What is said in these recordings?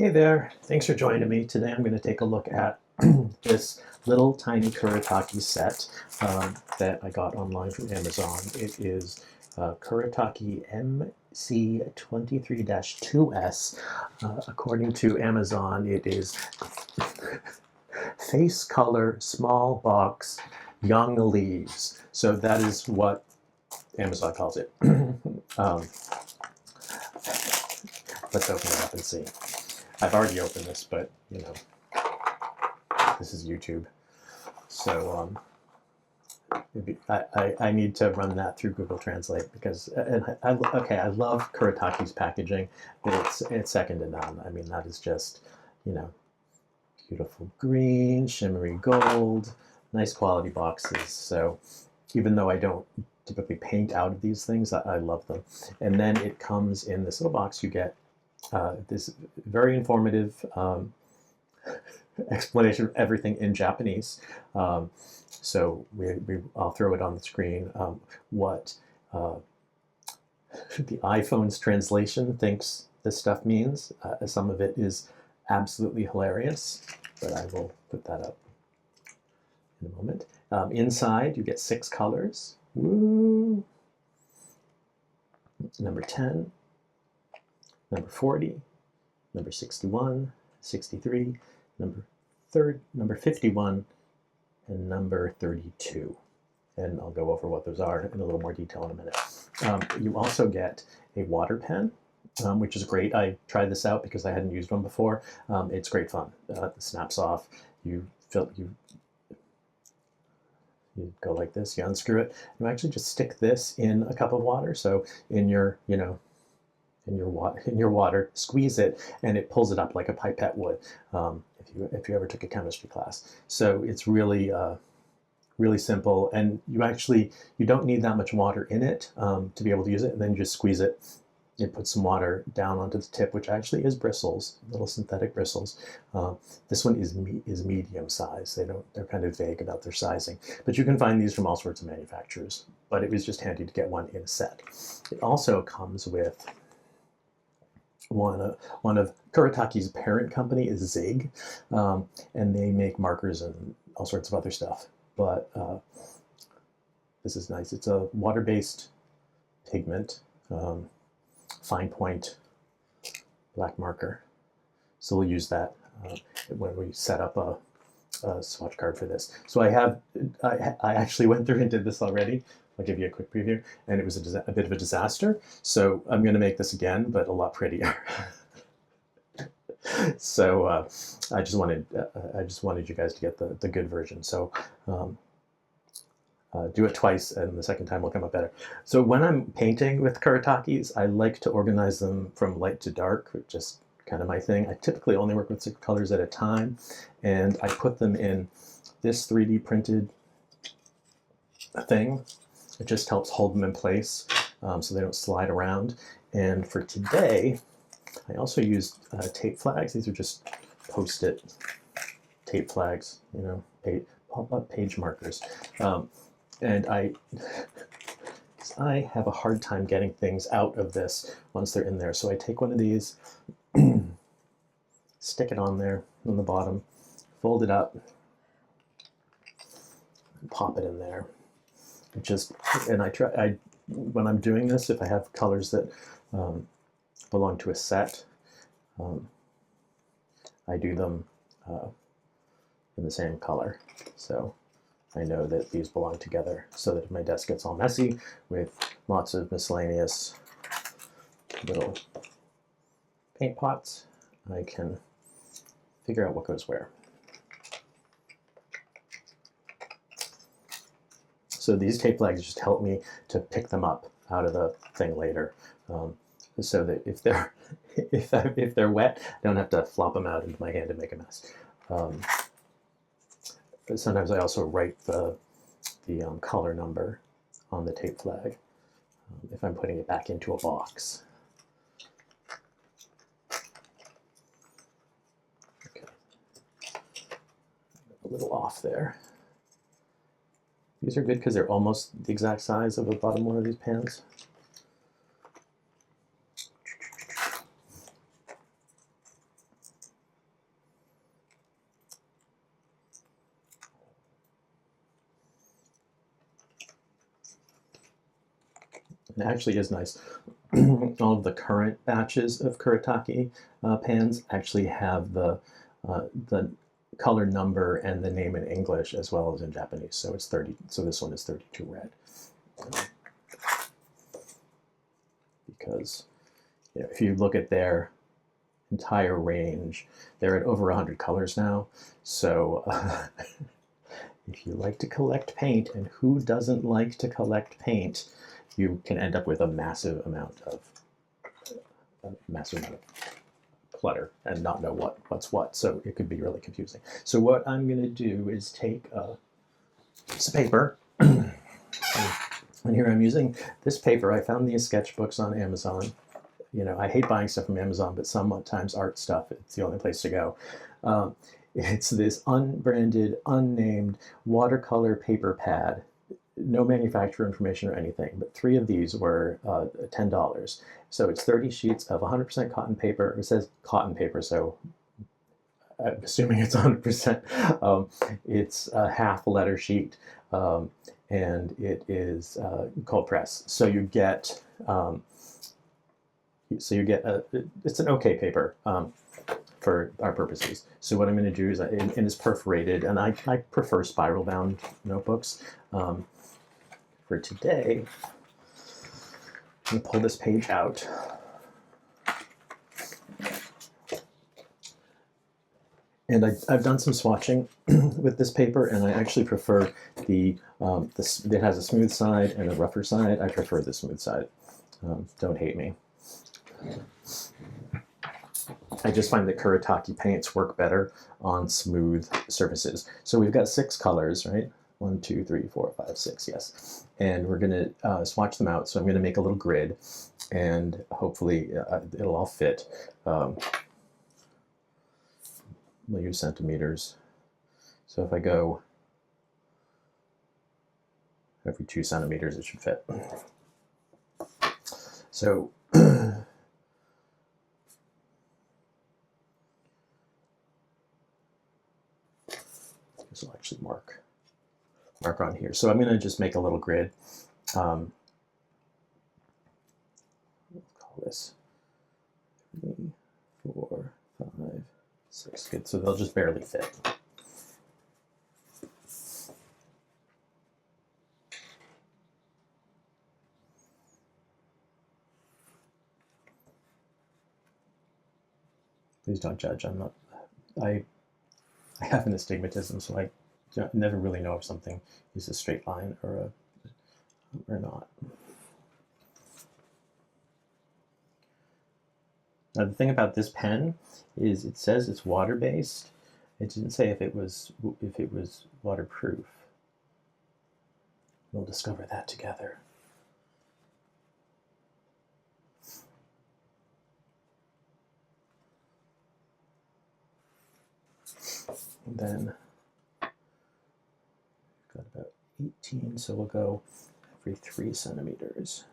Hey there, thanks for joining me. Today I'm going to take a look at this little tiny Kuretake set that I got online from Amazon. It is Kuretake MC23-2S. According to Amazon, it is face color, small box, young leaves. So that is what Amazon calls it. Let's open it up and see. I've already opened this, but you know, this is YouTube, so I need to run that through Google Translate because I love Kuretake's packaging, but it's second to none. I mean, that is just, you know, beautiful green, shimmery gold, nice quality boxes. So even though I don't typically paint out of these things, I love them. And then it comes in this little box. You get this very informative explanation of everything in Japanese. So I'll throw it on the screen. What the iPhone's translation thinks this stuff means. Some of it is absolutely hilarious, but I will put that up in a moment. Inside, you get 6 colors. Woo! Number 10. Number 40, number 61, 63, number 51, and number 32. And I'll go over what those are in a little more detail in a minute. You also get a water pen, which is great. I tried this out because I hadn't used one before. It's great fun. It snaps off. You go like this, you unscrew it. You actually just stick this in a cup of water. So in your, in your water, squeeze it, and it pulls it up like a pipette would, if you ever took a chemistry class. So it's really really simple, and you don't need that much water in it to be able to use it. And then you just squeeze it. You put some water down onto the tip, which actually is bristles, little synthetic bristles. This one is medium size. They're kind of vague about their sizing, but you can find these from all sorts of manufacturers. But it was just handy to get one in a set. It also comes with one of Kuretake's parent company is Zig, and they make markers and all sorts of other stuff. But this is nice. It's a water-based pigment, fine point black marker. So we'll use that when we set up a swatch card for this. So I actually went through and did this already. I'll give you a quick preview, and it was a bit of a disaster. So I'm going to make this again, but a lot prettier. So I just wanted you guys to get the good version. So do it twice, and the second time will come up better. So when I'm painting with Kuretakes, I like to organize them from light to dark, just kind of my thing. I typically only work with 6 colors at a time, and I put them in this 3D printed thing. It just helps hold them in place so they don't slide around. And for today, I also used tape flags. These are just Post-it tape flags, you know, page markers. And I have a hard time getting things out of this once they're in there. So I take one of these, stick it on there on the bottom, fold it up, and pop it in there. When I'm doing this, if I have colors that belong to a set, I do them in the same color. So I know that these belong together, so that if my desk gets all messy with lots of miscellaneous little paint pots, I can figure out what goes where. So these tape flags just help me to pick them up out of the thing later, so that if they're wet, I don't have to flop them out into my hand and make a mess. But sometimes I also write the color number on the tape flag if I'm putting it back into a box. Okay, a little off there. These are good because they're almost the exact size of the bottom one of these pans. It actually is nice. All of the current batches of Kuretake pans actually have the color number and the name in English as well as in Japanese. So it's 30. So this one is 32 red. Because if you look at their entire range, they're at over 100 colors now. So if you like to collect paint, and who doesn't like to collect paint, you can end up with a massive amount of clutter and not know what's what. So it could be really confusing. So what I'm going to do is take a piece of paper, and here I'm using this paper. I found these sketchbooks on Amazon. I hate buying stuff from Amazon, but sometimes art stuff, it's the only place to go. It's this unbranded, unnamed watercolor paper pad. No manufacturer information or anything, but 3 of these were $10. So it's 30 sheets of 100% cotton paper. It says cotton paper, so I'm assuming it's 100%. It's a half letter sheet, and it is cold press. So you get it's an okay paper for our purposes. So what I'm going to do is, and it's perforated, and I prefer spiral bound notebooks. For today, I'm going to pull this page out. And I've done some swatching with this paper, and I actually prefer it has a smooth side and a rougher side. I prefer the smooth side. Don't hate me. I just find that Kuretake paints work better on smooth surfaces. So we've got 6 colors, right? 1, 2, 3, 4, 5, 6, yes. And we're going to swatch them out. So I'm going to make a little grid, and hopefully it'll all fit. We'll use centimeters. So if I go every 2 centimeters, it should fit. So this will actually mark on here. So I'm going to just make a little grid. We'll call this 3, 4, 5, 6. Good. So they'll just barely fit. Please don't judge. I have an astigmatism, so I never really know if something is a straight line or not. Now the thing about this pen is it says it's water-based. It didn't say if it was waterproof. We'll discover that together. And then we've got about 18, so we'll go every 3 centimeters.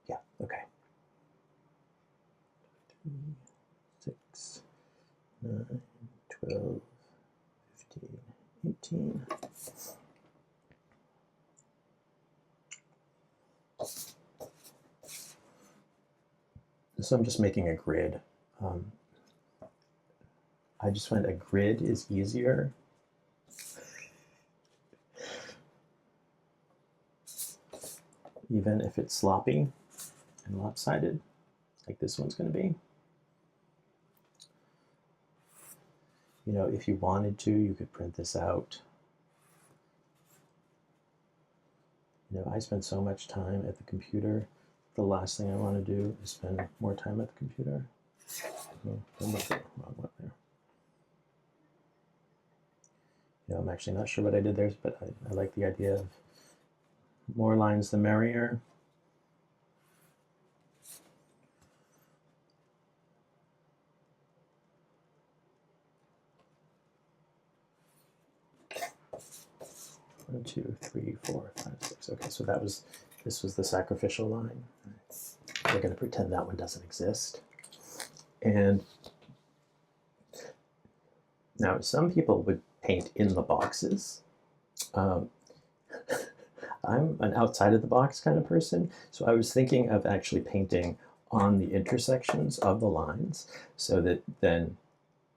Yeah, okay. 3, 6, 9, 12, 15, 18. So I'm just making a grid. I just find a grid is easier. Even if it's sloppy and lopsided, like this one's going to be. If you wanted to, you could print this out. I spend so much time at the computer. The last thing I want to do is spend more time at the computer. Oh, wrong one there. I'm actually not sure what I did there, but I like the idea of more lines the merrier. One, 2, 3, 4, 5, 6. Okay, so this was the sacrificial line. We're going to pretend that one doesn't exist. And Now, some people would paint in the boxes. Um, I'm an outside of the box kind of person, so I was thinking of actually painting on the intersections of the lines so that then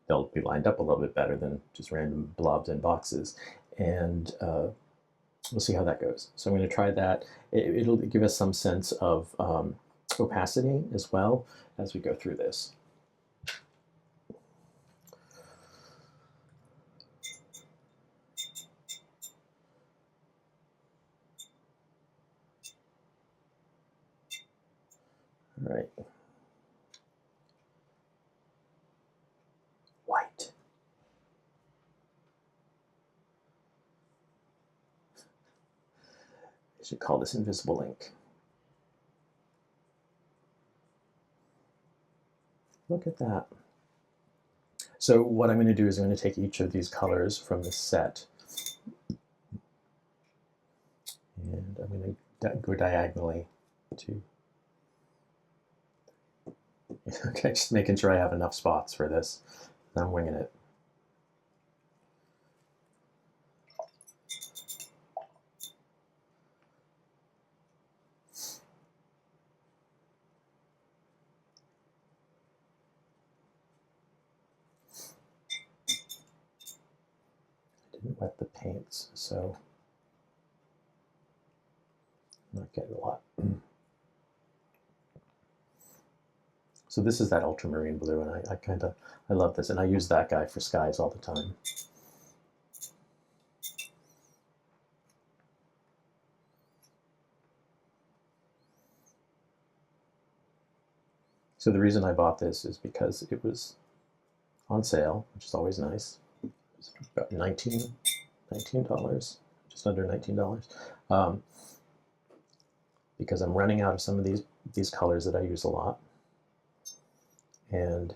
they'll be lined up a little bit better than just random blobs in boxes. And we'll see how that goes. So I'm going to try that. It'll give us some sense of opacity as well as we go through this. All right. White. I should call this invisible ink. Look at that. So what I'm going to do is I'm going to take each of these colors from the set, and I'm going to go diagonally to, okay, just making sure I have enough spots for this. I'm winging it. Didn't wet the paints, so I'm not getting a lot. So this is that ultramarine blue, and I love this, and I use that guy for skies all the time. So the reason I bought this is because it was on sale, which is always nice. It was about $19, just under $19. Because I'm running out of some of these colors that I use a lot. And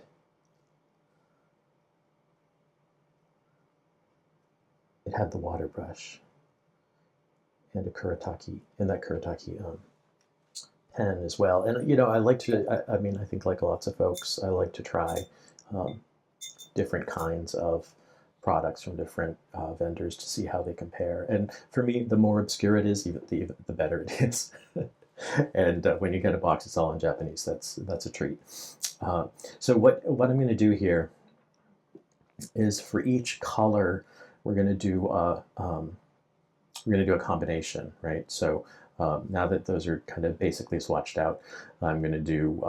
it had the water brush and a Kuretake, and that Kuretake pen as well. And you know, I like to, I mean, I think like lots of folks, I like to try different kinds of products from different vendors to see how they compare. And for me, the more obscure it is, the better it is. And when you get a box it's all in Japanese, that's a treat. So what I'm going to do here is for each color we're going to do a combination, right? So now that those are kind of basically swatched out, I'm going to do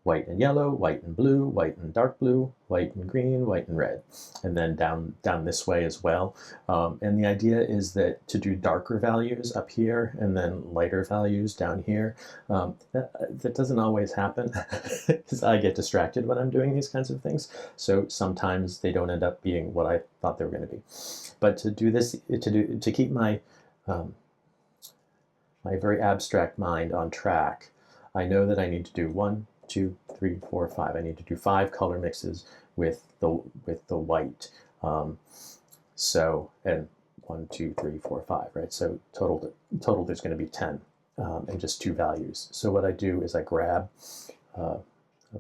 white and yellow, white and blue, white and dark blue, white and green, white and red, and then down this way as well. And the idea is that to do darker values up here and then lighter values down here. That doesn't always happen because I get distracted when I'm doing these kinds of things. So sometimes they don't end up being what I thought they were going to be. But to do this, to keep my my very abstract mind on track, I know that I need to do 1, 2, 3, 4, 5. I need to do 5 color mixes with the white. So, and 1, 2, 3, 4, 5, right? So total there's going to be 10, and just 2 values. So what I do is I grab a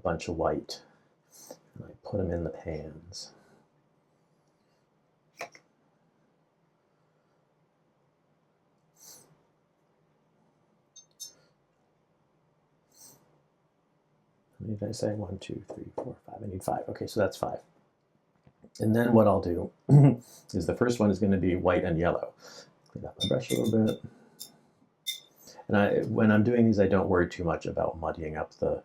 bunch of white and I put them in the pans. Did I say 1, 2, 3, 4, 5? I need 5. Okay, so that's 5. And then what I'll do is the first one is going to be white and yellow. Clean up my brush a little bit. And when I'm doing these, I don't worry too much about muddying up the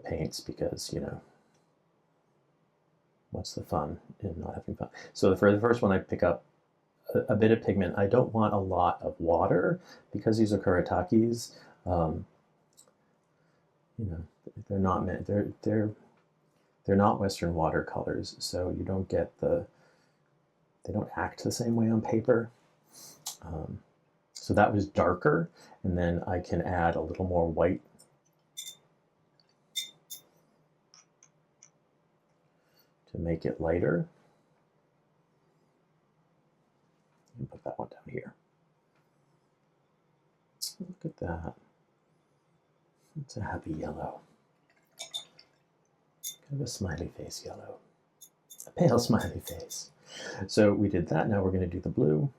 paints because, you know, what's the fun in not having fun? So for the first one, I pick up a bit of pigment. I don't want a lot of water because these are Kuretakes. You know, they're not meant, they're not Western watercolors, so you don't get they don't act the same way on paper. So that was darker, and then I can add a little more white to make it lighter. And put that one down here. Look at that. It's a happy yellow. Kind of a smiley face yellow. A pale smiley face. So we did that. Now we're going to do the blue.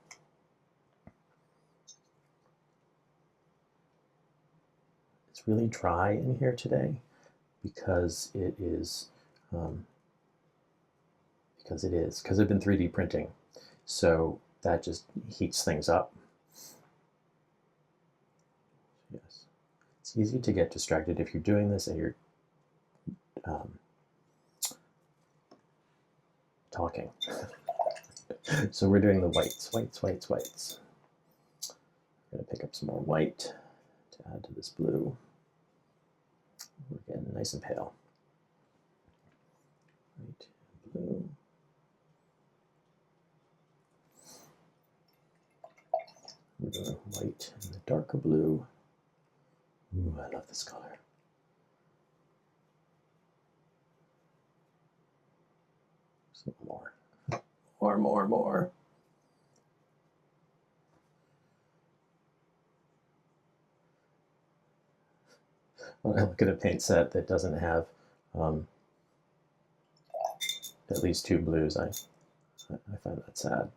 It's really dry in here today because it is because I've been 3D printing, so that just heats things up. Yes, it's easy to get distracted if you're doing this and you're talking. So we're doing the whites. We're going to pick up some more white to add to this blue. We're getting nice and pale. White and blue. We're doing white and the darker blue. Ooh, I love this color. Some more. More. When I look at a paint set that doesn't have at least 2 blues, I find that sad.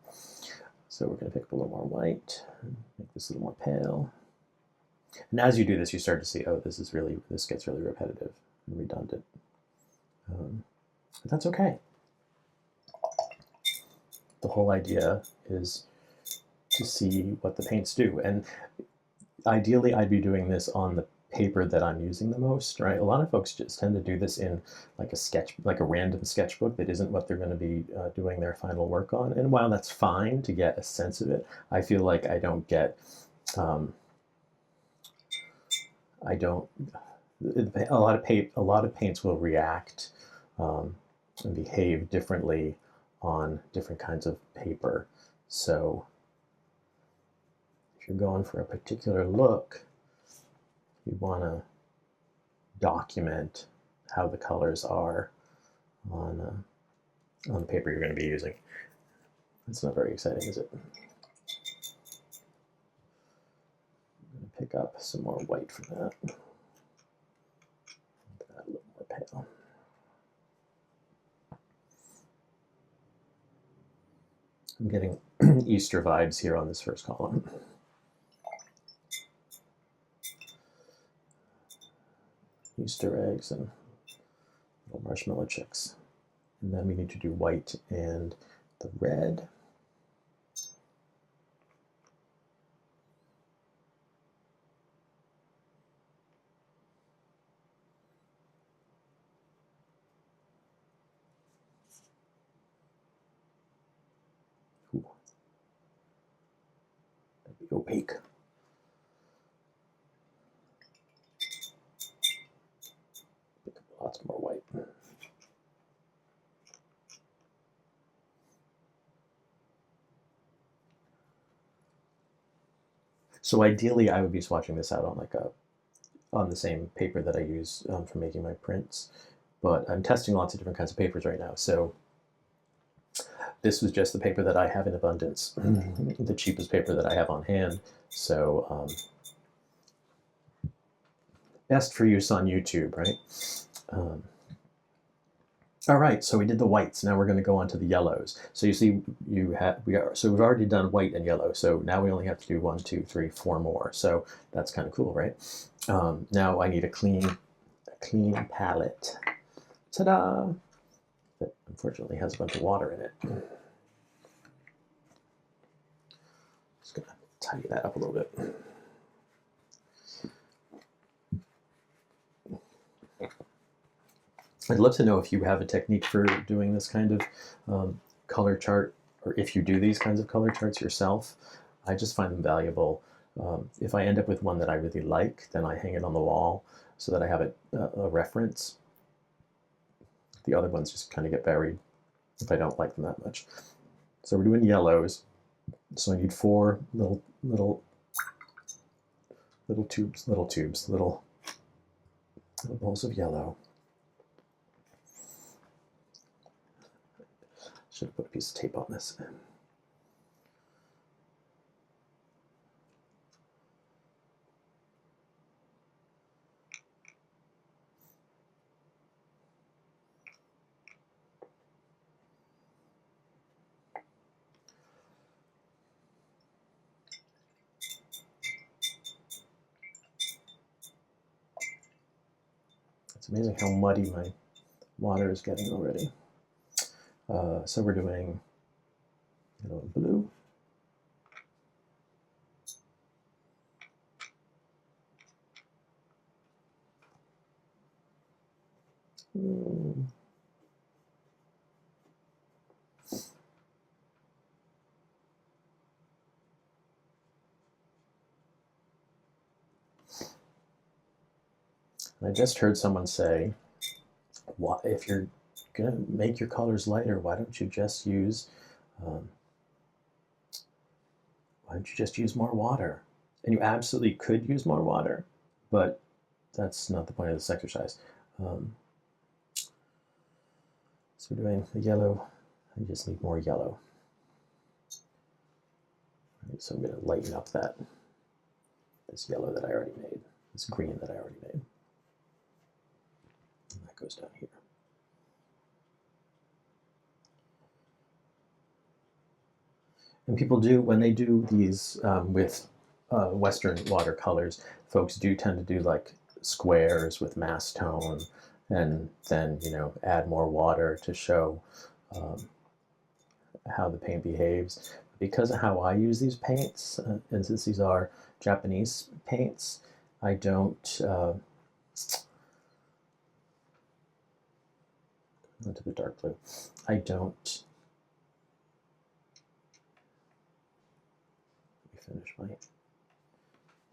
So we're going to pick up a little more white, make this a little more pale. And as you do this, you start to see, oh, this gets really repetitive and redundant. But that's okay. The whole idea is to see what the paints do. And ideally, I'd be doing this on the paper that I'm using the most, right? A lot of folks just tend to do this in like a random sketchbook that isn't what they're going to be doing their final work on. And while that's fine to get a sense of it, I feel like I don't get, a lot of paints will react and behave differently on different kinds of paper. So if you're going for a particular look, you want to document how the colors are on the paper you're going to be using. That's not very exciting, is it? I'm going to pick up some more white for that. Add a little more pale. I'm getting Easter vibes here on this first column. Easter eggs and little marshmallow chicks. And then we need to do white and the red. Ooh. That'd be opaque. Pick up lots more white. So ideally, I would be swatching this out on the same paper that I use for making my prints, but I'm testing lots of different kinds of papers right now. So this was just the paper that I have in abundance, the cheapest paper that I have on hand. So best for use on YouTube, right? All right, so we did the whites. Now we're going to go on to the yellows. So you see, we've already done white and yellow. So now we only have to do 1, 2, 3, 4 more. So that's kind of cool, right? Now I need a clean palette. Ta-da! That unfortunately has a bunch of water in it. Just gonna tidy that up a little bit. I'd love to know if you have a technique for doing this kind of color chart, or if you do these kinds of color charts yourself. I just find them valuable. If I end up with one that I really like, then I hang it on the wall so that I have a reference. The other ones just kind of get buried if I don't like them that much. So we're doing yellows. So I need 4 little bowls of yellow. Should have put a piece of tape on this. It's amazing how muddy my water is getting already. So we're doing yellow and blue. I just heard someone say, if you're going to make your colors lighter, why don't you just use more water? And you absolutely could use more water, but that's not the point of this exercise. So we're doing the yellow. I just need more yellow. Right, so I'm going to lighten up this yellow that I already made, this green that I already made. And that goes down here. And people do, when they do these with Western watercolors, folks do tend to do like squares with mass tone, and then, you know, add more water to show how the paint behaves. Because of how I use these paints, and since these are Japanese paints, I don't, into the dark blue, I don't, let me finish my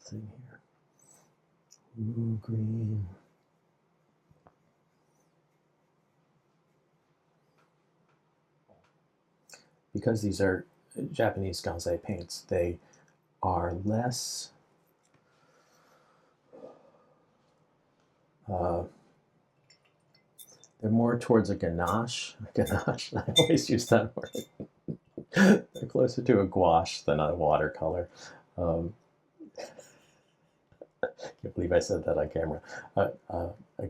thing here. Ooh, green. Because these are Japanese Gansai paints, they are less they're more towards a ganache. Ganache, I always use that word. They're closer to a gouache than a watercolor. Can't believe I said that on camera. A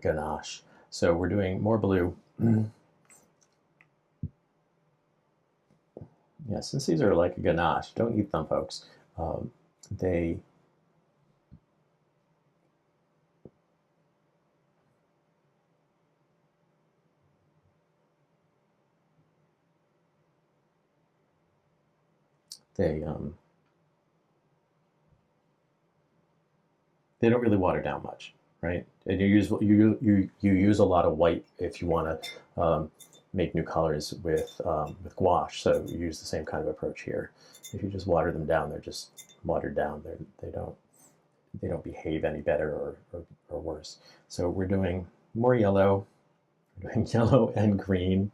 ganache. So we're doing more blue. Yeah, since these are like a ganache, don't eat them, folks. They don't really water down much, right? And you use a lot of white if you want to make new colors with gouache. So you use the same kind of approach here. If you just water them down, they're just watered down. They don't behave any better or worse. So we're doing more yellow. We're doing yellow and green.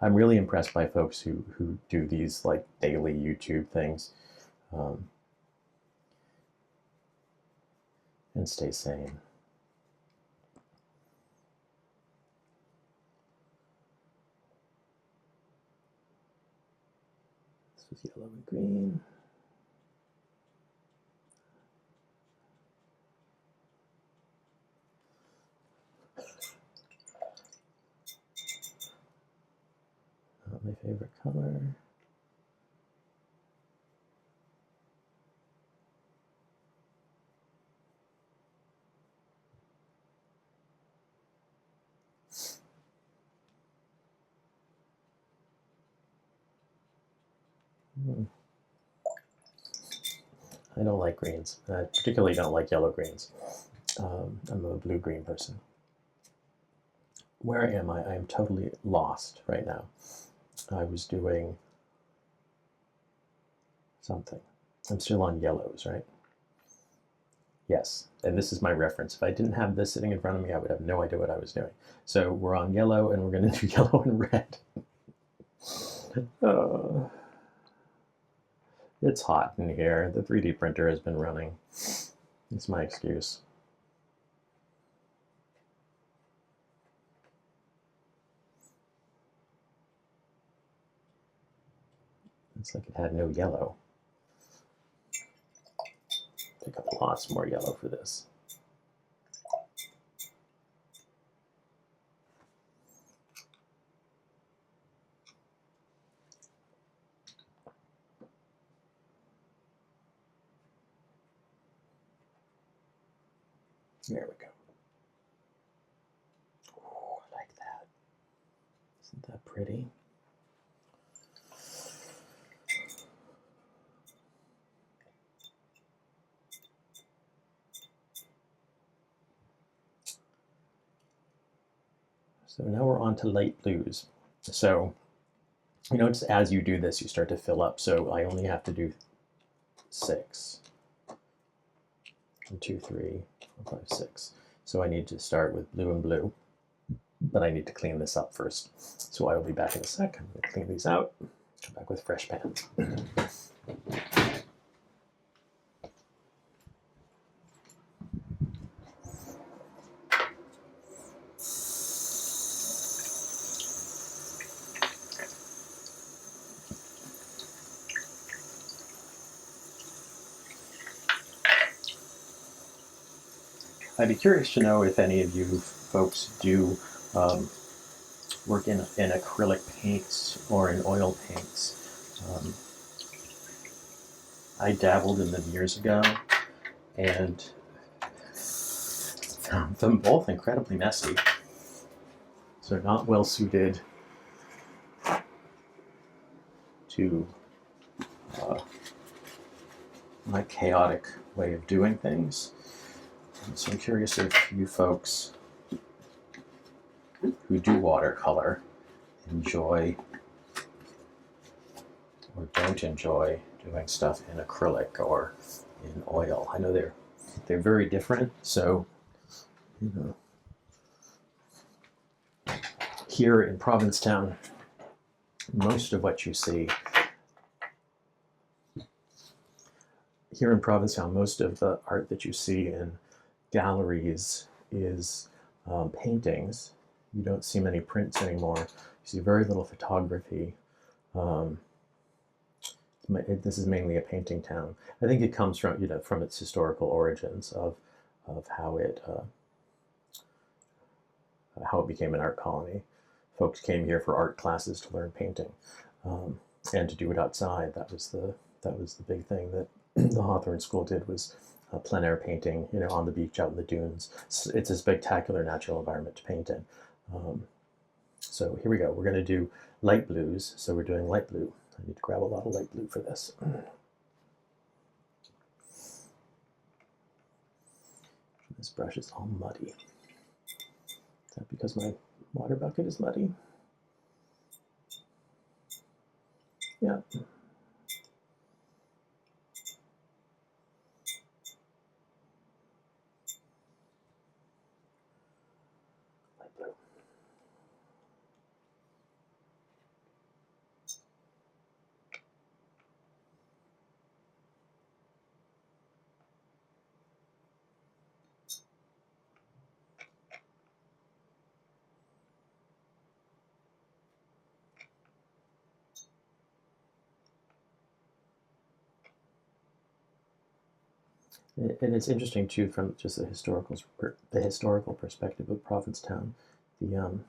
I'm really impressed by folks who do these like daily YouTube things and stay sane. This was yellow and green. Not my favorite color. I don't like greens. I particularly don't like yellow greens. I'm a blue-green person. Where am I? I am totally lost right now. I was doing something. I'm still on yellows, right? Yes, and this is my reference. If I didn't have this sitting in front of me, I would have no idea what I was doing. So we're on yellow, and we're going to do yellow and red. It's hot in here. The 3D printer has been running. It's my excuse. It's like it had no yellow. Pick up lots more yellow for this. There we go. Oh, I like that. Isn't that pretty? So now we're on to light blues. So you notice as you do this, you start to fill up. So I only have to do 6. 1, 2, 3, 4, 5, 6. So I need to start with blue and blue, but I need to clean this up first. So I will be back in a sec. I'm going to clean these out, come back with fresh pans. I'd be curious to know if any of you folks do work in acrylic paints or in oil paints. I dabbled in them years ago and found them both incredibly messy. So not well suited to my chaotic way of doing things. So I'm curious if you folks who do watercolor enjoy or don't enjoy doing stuff in acrylic or in oil. I know they're very different, so you know, here in Provincetown, most of what you see here in Provincetown, most of the art that you see in galleries is paintings. You don't see many prints anymore. You see very little photography. This is mainly a painting town. I think it comes from from its historical origins of how it became an art colony. Folks came here for art classes to learn painting and to do it outside. That was the big thing that the Hawthorne School did, was plein air painting, on the beach, out in the dunes. It's a spectacular natural environment to paint in. So here we go. We're going to do light blues. So we're doing light blue. I need to grab a lot of light blue for this. This brush is all muddy. Is that because my water bucket is muddy? Yeah. Light blue. And it's interesting too, from just the historical perspective of Provincetown. The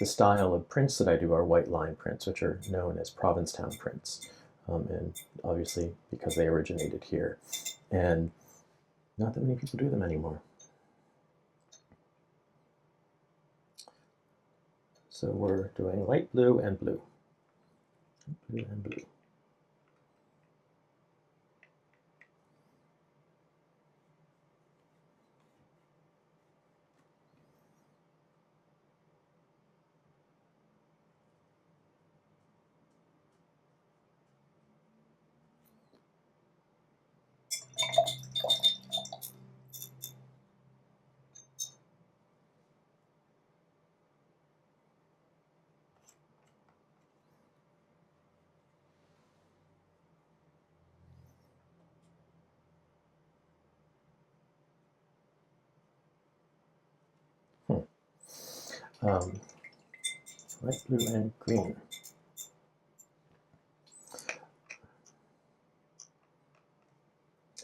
style of prints that I do are white line prints, which are known as Provincetown prints, and obviously because they originated here, and not that many people do them anymore. So we're doing light blue and blue. Blue and blue. Light blue and green.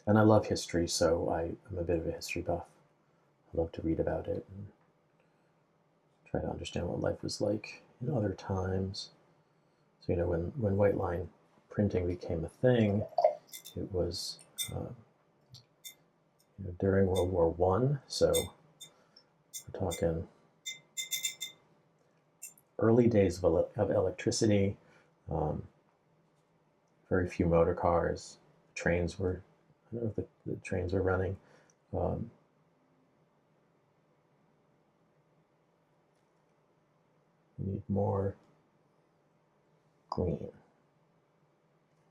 And I love history, so I'm a bit of a history buff. I love to read about it and try to understand what life was like in other times. So when white line printing became a thing, it was during World War I, so we're talking early days of electricity, very few motor cars, trains were, I don't know if the trains were running. We need more green,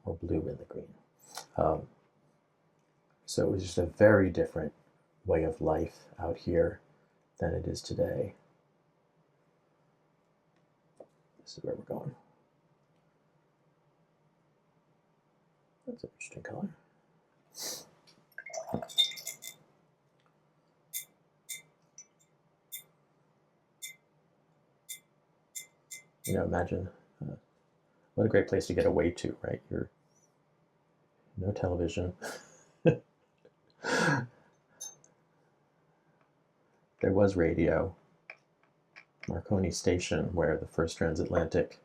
or blue in the green. So it was just a very different way of life out here than it is today. This is where we're going. That's an interesting color. Imagine what a great place to get away to, right? You're no television. There was radio. Marconi Station, where the first transatlantic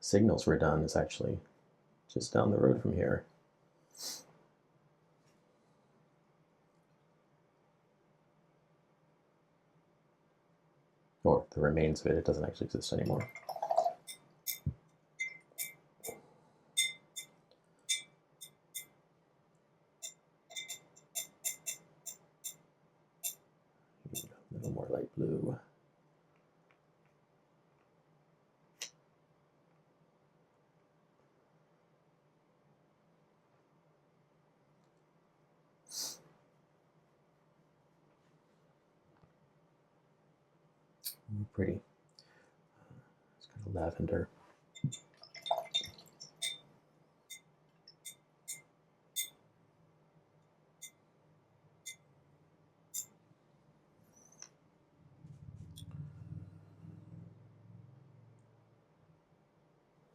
signals were done, is actually just down the road from here. Or the remains of it. It doesn't actually exist anymore. A little more light blue. Pretty. It's kind of lavender.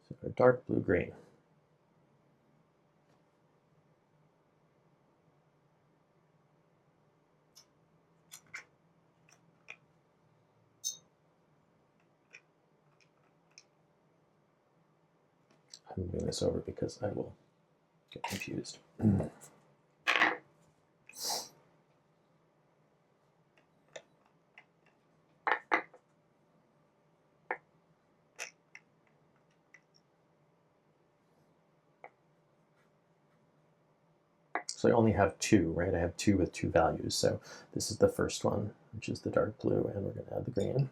So a dark blue-green. I'm moving this over because I will get confused. So I only have two, right? I have two with two values. So this is the first one, which is the dark blue, and we're going to add the green.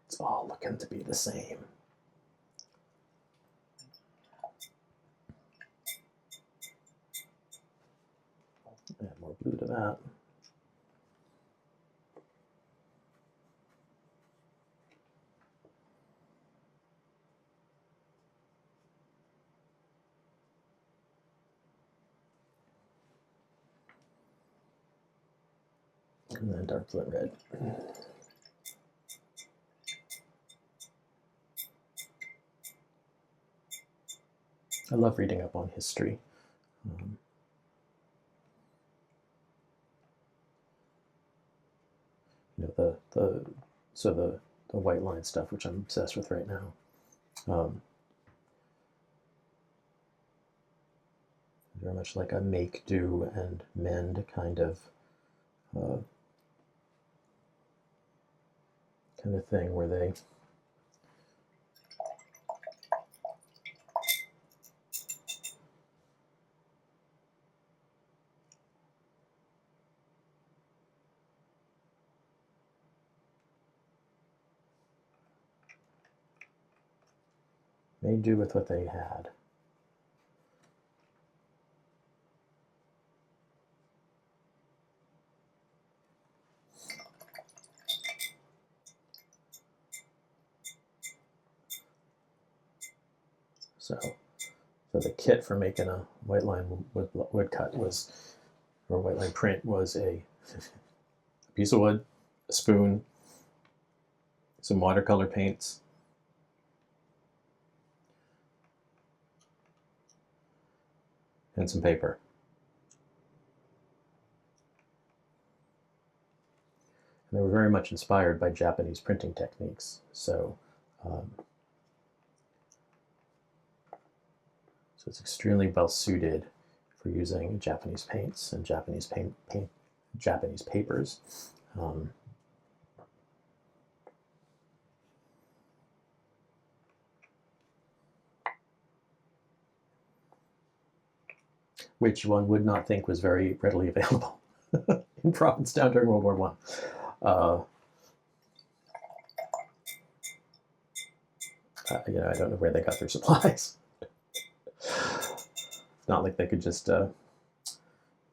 It's all looking to be the same. Add more blue to that. And then dark blue and red. I love reading up on history. The white line stuff, which I'm obsessed with right now. Very much like a make, do, and mend kind of thing, where they made do with what they had. So So the kit for making a white line woodcut was, or white line print, was a piece of wood, a spoon, some watercolor paints, and some paper. And they were very much inspired by Japanese printing techniques. So it's extremely well suited for using Japanese paints and Japanese Japanese papers. Which one would not think was very readily available in Provincetown during World War I. You know, I don't know where they got their supplies. It's not like they could just go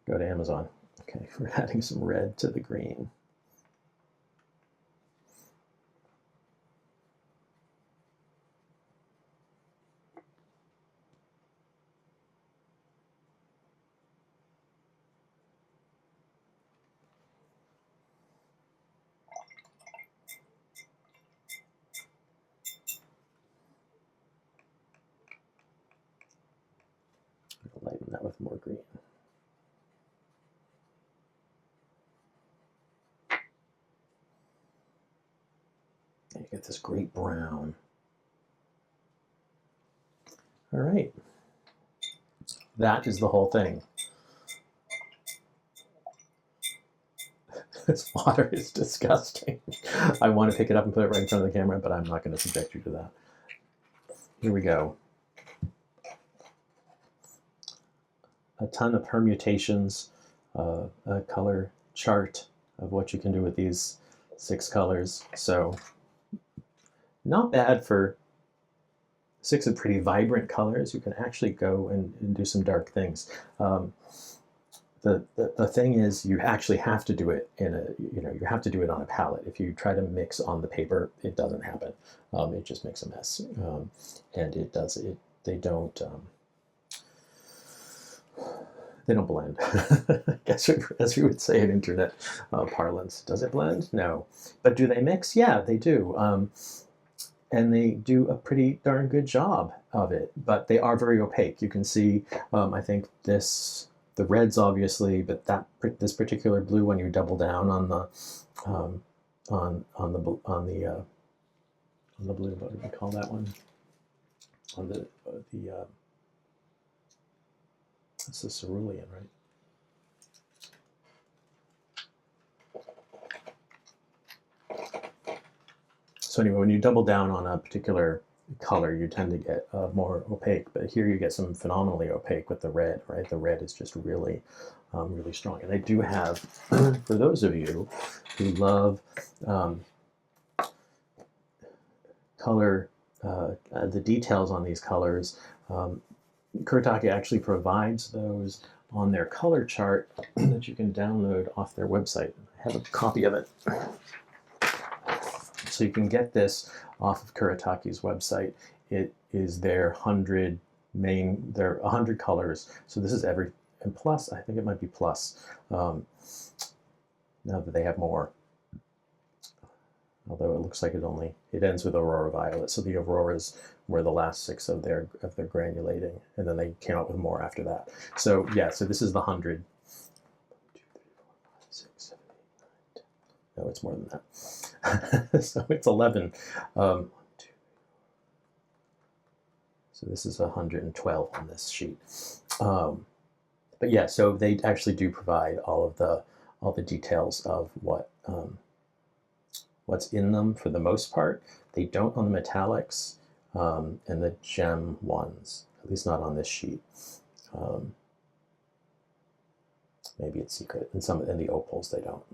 to Amazon. Okay, we're adding some red to the green. Lighten that with more green. And you get this great brown. All right. That is the whole thing. This water is disgusting. I want to pick it up and put it right in front of the camera, but I'm not going to subject you to that. Here we go. A ton of permutations, a color chart of what you can do with these 6 colors. So not bad for 6 of pretty vibrant colors. You can actually go and do some dark things. The thing is, you actually have to do it in a, you have to do it on a palette. If you try to mix on the paper, it doesn't happen. It just makes a mess. And they don't blend. I guess as we would say in internet parlance. Does it blend? No. But do they mix? Yeah, they do. And they do a pretty darn good job of it. But they are very opaque. You can see, I think the reds obviously, but this particular blue, when you double down on the blue, what do we call that one? On the it's the cerulean, right? So anyway, when you double down on a particular color, you tend to get more opaque, but here you get some phenomenally opaque with the red, right? The red is just really, really strong. And I do have, for those of you who love color, the details on these colors, Kuretake actually provides those on their color chart that you can download off their website. I have a copy of it. So you can get this off of Kuretake's website. It is their 100 colors. So this is and plus, I think it might be plus, now that they have more. Although it looks like it ends with Aurora Violet. So the Auroras were the last 6 of their granulating, and then they came out with more after that. So yeah, so this is the 100. 1, 2, 3, 4, 5, 6, 7, 8, 9, 10. No, it's more than that. So it's 11. 1, 2. So this is 112 on this sheet. But yeah, so they actually do provide all the details of what's in them for the most part. They don't on the metallics and the gem ones, at least not on this sheet. Maybe it's secret. In the opals they don't.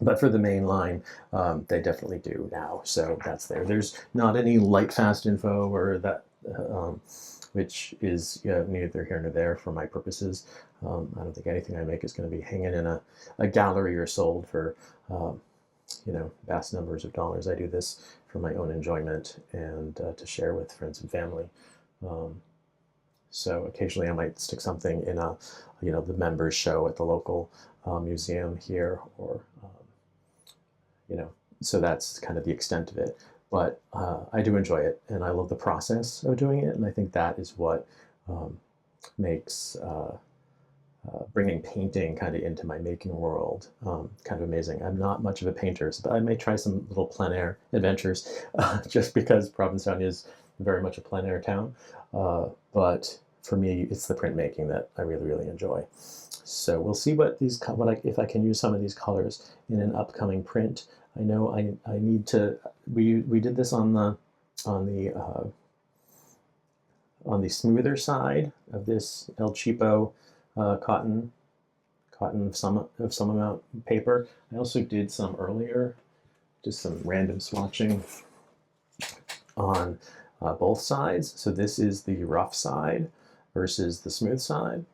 But for the main line, they definitely do now. So that's there. There's not any light fast info or that, which is neither here nor there for my purposes. I don't think anything I make is going to be hanging in a gallery or sold for vast numbers of dollars. I do this for my own enjoyment and to share with friends and family. So occasionally I might stick something in a, the members show at the local museum here, or, so that's kind of the extent of it. But I do enjoy it, and I love the process of doing it, and I think that is what makes bringing painting kind of into my making world kind of amazing. I'm not much of a painter, but I may try some little plein air adventures just because Provincetown is very much a plein air town. But for me, it's the printmaking that I really, really enjoy. So we'll see what these, if I can use some of these colors in an upcoming print. I know I need to. We did this on the smoother side of this El Cheapo cotton of some amount paper. I also did some earlier, just some random swatching on both sides. So this is the rough side versus the smooth side.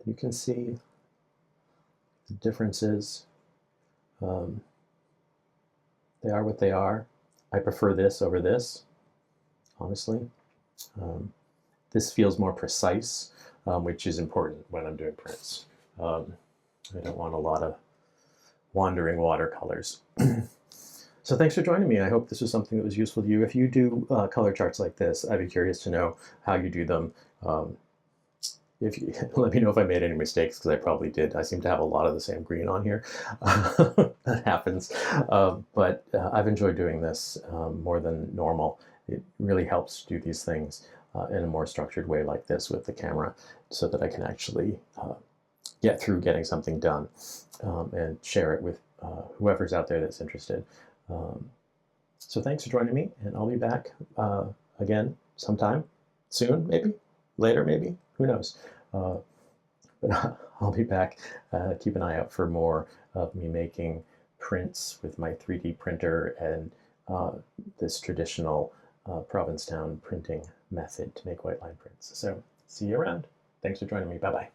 You can see the differences. They are what they are. I prefer this over this, honestly. This feels more precise, which is important when I'm doing prints. I don't want a lot of wandering watercolors. So thanks for joining me. I hope this was something that was useful to you. If you do color charts like this, I'd be curious to know how you do them. If you let me know if I made any mistakes, because I probably did. I seem to have a lot of the same green on here. That happens. But I've enjoyed doing this more than normal. It really helps to do these things in a more structured way like this with the camera, so that I can actually get through getting something done and share it with whoever's out there that's interested. So thanks for joining me, and I'll be back again sometime soon, maybe later, maybe, who knows. But I'll be back. Keep an eye out for more of me making prints with my 3D printer and this traditional Provincetown printing method to make white line prints. So see you around. Thanks for joining me. Bye-bye.